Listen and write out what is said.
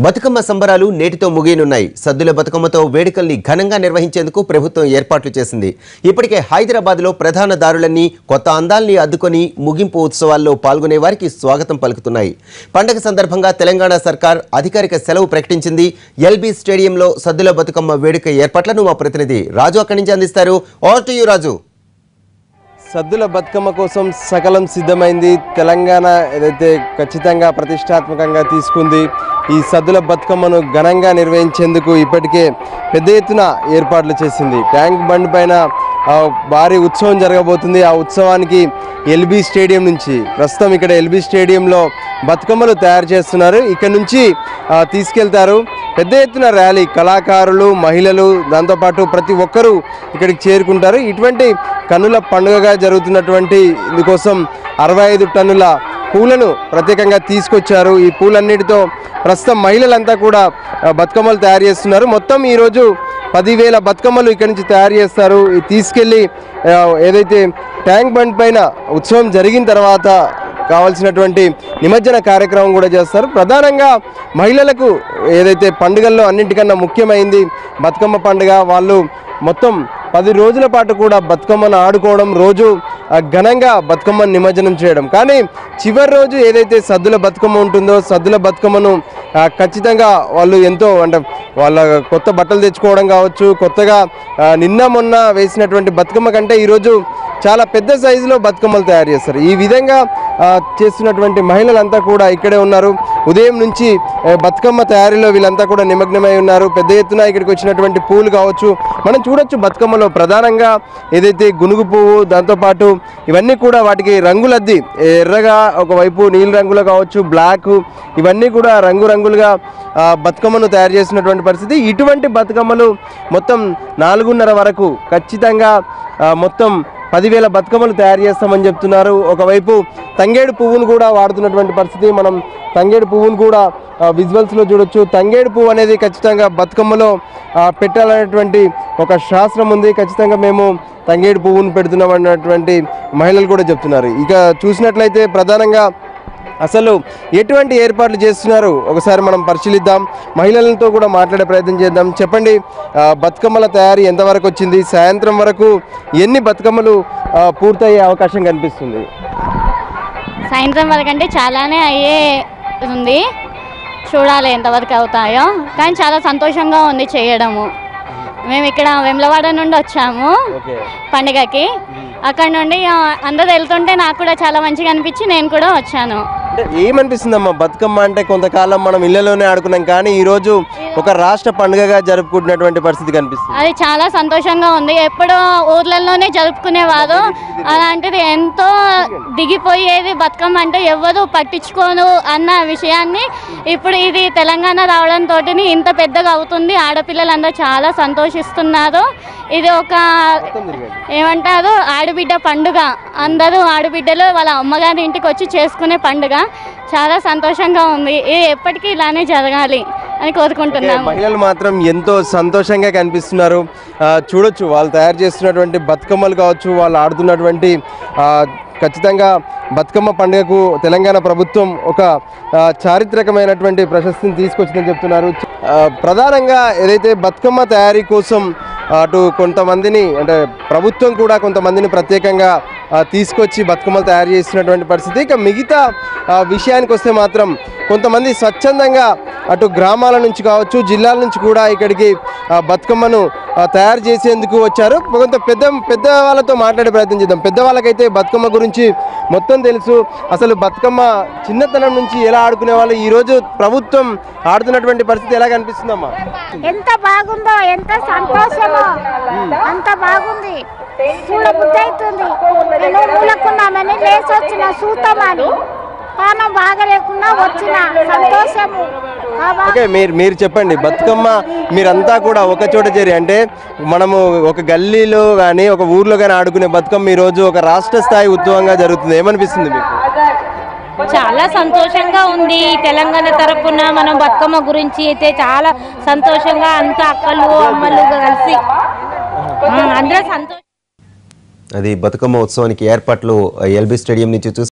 బతుకమ్మ సంబరాలు నేటితో ముగియనున్నాయి. సద్దుల బతుకమ్మతో వేడుకల్ని ఘనంగా నిర్వహించేందుకు ప్రభుత్వం ఏర్పాట్లు చేసింది. ఇప్పటికే హైదరాబాద్లో ప్రధాన దారులన్నీ కొత్త అందాల్ని అద్దుకొని ముగింపు ఉత్సవాల్లో పాల్గొనే వారికి స్వాగతం పలుకుతున్నాయి. పండగ సందర్భంగా తెలంగాణ సర్కార్ అధికారిక సెలవు ప్రకటించింది. ఎల్బీ స్టేడియంలో సద్దుల బతుకమ్మ వేడుక ఏర్పాట్లను మా ప్రతినిధి రాజు అక్కడి నుంచి అందిస్తారు. ఓవర్ టు యు రాజు. సద్దుల బతుకమ్మ కోసం సకలం సిద్ధమైంది. తెలంగాణ ఏదైతే ఖచ్చితంగా ప్రతిష్టాత్మకంగా తీసుకుంది. ఈ సద్దుల బతుకమ్మను ఘనంగా నిర్వహించేందుకు ఇప్పటికే పెద్ద ఎత్తున ఏర్పాట్లు చేసింది. ట్యాంక్ బండ్ పైన భారీ ఉత్సవం జరగబోతుంది. ఆ ఉత్సవానికి ఎల్బీ స్టేడియం నుంచి ప్రస్తుతం ఇక్కడ ఎల్బీ స్టేడియంలో బతుకమ్మలు తయారు చేస్తున్నారు. ఇక్కడ నుంచి తీసుకెళ్తారు. పెద్ద ఎత్తున ర్యాలీ, కళాకారులు, మహిళలు, దాంతోపాటు ప్రతి ఒక్కరూ ఇక్కడికి చేరుకుంటారు. ఇటువంటి కన్నుల పండుగగా జరుగుతున్నటువంటి ఇందుకోసం 65 టన్నుల పూలను ప్రత్యేకంగా తీసుకొచ్చారు. ఈ పూలన్నిటితో ప్రస్తుతం మహిళలంతా కూడా బతుకమ్మలు తయారు చేస్తున్నారు. మొత్తం ఈరోజు 10,000 బతుకమ్మలు ఇక్కడి నుంచి తయారు చేస్తారు. తీసుకెళ్ళి ఏదైతే ట్యాంక్ బండ్ పైన ఉత్సవం జరిగిన తర్వాత కావాల్సినటువంటి నిమజ్జన కార్యక్రమం కూడా చేస్తారు. ప్రధానంగా మహిళలకు ఏదైతే పండుగల్లో అన్నింటికన్నా ముఖ్యమైంది బతుకమ్మ పండుగ. వాళ్ళు మొత్తం 10 రోజుల పాటు కూడా బతుకమ్మను ఆడుకోవడం, రోజు ఘనంగా బతుకమ్మను నిమజ్జనం చేయడం. కానీ చివరి రోజు ఏదైతే సద్దుల బతుకమ్మ ఉంటుందో సద్దుల బతుకమ్మను ఖచ్చితంగా వాళ్ళు ఎంతో అంటే వాళ్ళ కొత్త బట్టలు తెచ్చుకోవడం కావచ్చు, కొత్తగా నిన్న మొన్న వేసినటువంటి బతుకమ్మ కంటే ఈరోజు చాలా పెద్ద సైజులో బతుకమ్మలు తయారు చేస్తారు. ఈ విధంగా చేస్తున్నటువంటి మహిళలంతా కూడా ఇక్కడే ఉన్నారు. ఉదయం నుంచి బతుకమ్మ తయారీలో వీళ్ళంతా కూడా నిమగ్నమై ఉన్నారు. పెద్ద ఎత్తున ఇక్కడికి వచ్చినటువంటి పూలు కావచ్చు మనం చూడొచ్చు. బతుకమ్మలో ప్రధానంగా ఏదైతే గునుగు పువ్వు, దాంతోపాటు ఇవన్నీ కూడా వాటికి రంగులద్ది ఎర్రగా, ఒకవైపు నీలి రంగులో కావచ్చు, బ్లాక్, ఇవన్నీ కూడా రంగురంగులుగా బతుకమ్మను తయారు చేసినటువంటి పరిస్థితి. ఇటువంటి బతుకమ్మలు మొత్తం 4:30 వరకు ఖచ్చితంగా మొత్తం 10,000 బతుకమ్మలు తయారు చేస్తామని చెప్తున్నారు. ఒకవైపు తంగేడు పువ్వును కూడా వాడుతున్నటువంటి పరిస్థితి. మనం తంగేడు పువ్వును కూడా విజువల్స్లో చూడొచ్చు. తంగేడు పువ్వు అనేది ఖచ్చితంగా బతుకమ్మలో పెట్టాలనేటువంటి ఒక శాస్త్రం ఉంది. ఖచ్చితంగా మేము తంగేడు పువ్వును పెడుతున్నాం అన్నటువంటి మహిళలు కూడా చెప్తున్నారు. ఇక చూసినట్లయితే ప్రధానంగా అసలు ఎటువంటి ఏర్పాట్లు చేస్తున్నారు ఒకసారి మనం పరిశీలిద్దాం. మహిళలతో కూడా మాట్లాడే ప్రయత్నం చేద్దాం. చెప్పండి, బతుకమ్మల తయారీ ఎంతవరకు వచ్చింది? సాయంత్రం వరకు ఎన్ని బతుకమ్మలు పూర్తయ్యే అవకాశం కనిపిస్తుంది? సాయంత్రం వరకు అంటే చాలానే అయ్యే ఉంది, చూడాలి ఎంతవరకు అవుతాయో. కానీ చాలా సంతోషంగా ఉంది చేయడము. మేము ఇక్కడ వేములవాడ నుండి వచ్చాము పండుగకి. అక్కడ నుండి అందరూ వెళ్తుంటే నాకు కూడా చాలా మంచిగా అనిపించి నేను కూడా వచ్చాను. ఏమనిపిస్తుందమ్మా, బతుకమ్మ అంటే కొంతకాలం మనం ఇళ్లలోనే ఆడుకున్నాం, కానీ ఈరోజు ఒక రాష్ట్ర పండుగగా జరుపుకుంటున్నటువంటి పరిస్థితి కనిపిస్తుంది. అది చాలా సంతోషంగా ఉంది. ఎప్పుడో ఊర్లలోనే జరుపుకునేవారు, అలాంటిది ఎంతో దిగిపోయేది బతుకమ్మ అంటే ఎవరు పట్టించుకోను అన్న విషయాన్ని ఇప్పుడు ఇది తెలంగాణ రావడంతో ఇంత పెద్దగా అవుతుంది. ఆడపిల్లలందరూ చాలా సంతోషిస్తున్నారు. ఇది ఒక ఏమంటారు ఆడబిడ్డ పండుగ. అందరూ ఆడబిడ్డలు వాళ్ళ అమ్మగారి ఇంటికి వచ్చి చేసుకునే పండుగ. చాలా సంతోషంగా ఉంది. ఇది ఎప్పటికీ ఇలానే జరగాలి అని కోరుకుంటున్నాము. మహిళలు మాత్రం ఎంతో సంతోషంగా కనిపిస్తున్నారు. చూడొచ్చు, వాళ్ళు తయారు చేస్తున్నటువంటి బతుకమ్మలు కావచ్చు, వాళ్ళు ఆడుతున్నటువంటి ఖచ్చితంగా బతుకమ్మ పండుగకు తెలంగాణ ప్రభుత్వం ఒక చారిత్రకమైనటువంటి ప్రశస్తిని తీసుకొచ్చిందని చెప్తున్నారు. ప్రధానంగా ఏదైతే బతుకమ్మ తయారీ కోసం అటు కొంతమందిని అంటే ప్రభుత్వం కూడా కొంతమందిని ప్రత్యేకంగా తీసుకొచ్చి బతుకమ్మలు తయారు చేస్తున్నటువంటి పరిస్థితి. ఇక మిగతా విషయానికి వస్తే మాత్రం కొంతమంది స్వచ్ఛందంగా అటు గ్రామాల నుంచి కావచ్చు, జిల్లాల నుంచి కూడా ఇక్కడికి బతుకమ్మను తయారు చేసేందుకు వచ్చారు. కొంత పెద్ద వాళ్ళతో మాట్లాడే ప్రయత్నం చేద్దాం. పెద్దవాళ్ళకైతే బతుకమ్మ గురించి మొత్తం తెలుసు. అసలు బతుకమ్మ చిన్నతనం నుంచి ఎలా ఆడుకునే వాళ్ళు, ఈరోజు ప్రభుత్వం ఆడుతున్నటువంటి పరిస్థితి ఎలా కనిపిస్తుందమ్మా? ఎంత బాగుందో, ఎంత సంతోషమో, అంత బాగుంది. చూడబుద్ధి అవుతుంది. నేను మూలకున్నామని లేచి వచ్చిన సూతమని పానం బాగా లేకుండా వచ్చిన సంతోషము. ఓకే, మీరు చెప్పండి, బతుకమ్మ మీరంతా కూడా ఒక చోట చేరి అంటే మనము ఒక గల్లీలో కానీ ఒక ఊర్లో కానీ ఆడుకునే బతుకమ్మ ఈరోజు ఒక రాష్ట్ర స్థాయి ఉత్సవంగా జరుగుతుంది. ఏమనిపిస్తుంది మీకు? చాలా సంతోషంగా ఉంది. తెలంగాణ తరపున మనం బతుకమ్మ గురించి అయితే చాలా సంతోషంగా అంతా అక్కలు అమ్మలు కలిసి అందరూ సంతోషం. అది బతుకమ్మ ఉత్సవానికి ఏర్పాట్లు ఎల్బీ స్టేడియం నుంచి చూసి